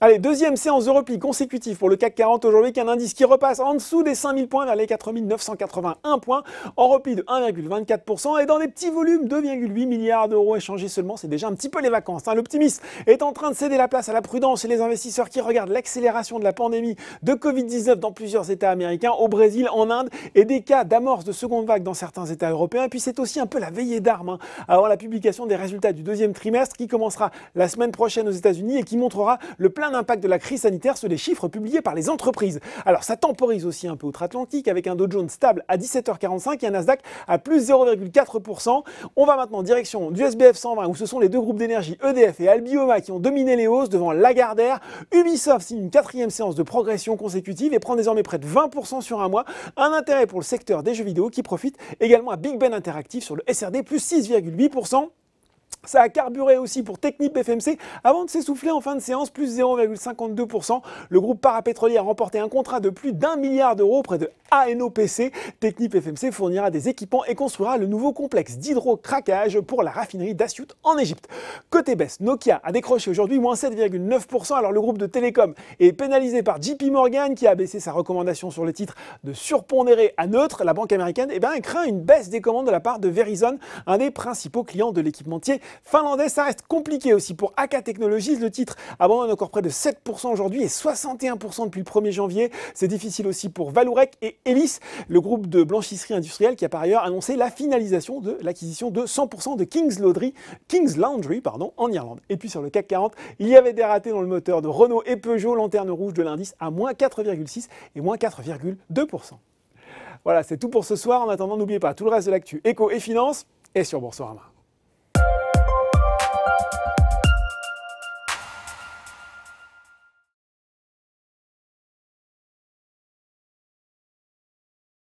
Allez, deuxième séance de repli consécutive pour le CAC 40 aujourd'hui, qu'un indice qui repasse en dessous des 5000 points vers les 4981 points, en repli de 1,24% et dans des petits volumes, 2,8 milliards d'euros échangés seulement, c'est déjà un petit peu les vacances. L'optimisme est en train de céder la place à la prudence chez les investisseurs qui regardent l'accélération de la pandémie de Covid-19 dans plusieurs États américains, au Brésil, en Inde, et des cas d'amorce de seconde vague dans certains États européens. Et puis c'est aussi un peu la veillée d'armes avant la publication des résultats du deuxième trimestre qui commencera la semaine prochaine aux États-Unis et qui montrera le plein d'impact de la crise sanitaire sur les chiffres publiés par les entreprises. Alors ça temporise aussi un peu outre-Atlantique avec un Dow Jones stable à 17h45 et un Nasdaq à plus 0,4%. On va maintenant en direction du SBF 120 où ce sont les deux groupes d'énergie EDF et Albioma qui ont dominé les hausses devant Lagardère. Ubisoft signe une quatrième séance de progression consécutive et prend désormais près de 20% sur un mois. Un intérêt pour le secteur des jeux vidéo qui profite également à Big Ben Interactive sur le SRD plus 6,8%. Ça a carburé aussi pour Technip FMC avant de s'essouffler en fin de séance, plus 0,52%. Le groupe parapétrolier a remporté un contrat de plus d'1 milliard d'euros auprès de ANOPC. Technip FMC fournira des équipements et construira le nouveau complexe d'hydrocraquage pour la raffinerie d'Asyut en Égypte. Côté baisse, Nokia a décroché aujourd'hui moins 7,9%. Alors le groupe de télécom est pénalisé par JP Morgan qui a baissé sa recommandation sur le titre de surpondéré à neutre. La banque américaine craint une baisse des commandes de la part de Verizon, un des principaux clients de l'équipementier finlandais. Ça reste compliqué aussi pour AK Technologies. Le titre abandonne encore près de 7% aujourd'hui et 61% depuis le 1er janvier. C'est difficile aussi pour Vallourec et Elis, le groupe de blanchisserie industrielle qui a par ailleurs annoncé la finalisation de l'acquisition de 100% de King's Laundry en Irlande. Et puis sur le CAC 40, il y avait des ratés dans le moteur de Renault et Peugeot, lanterne rouge de l'indice à moins 4,6 et moins 4,2%. Voilà, c'est tout pour ce soir. En attendant, n'oubliez pas tout le reste de l'actu éco et finance est sur Boursorama.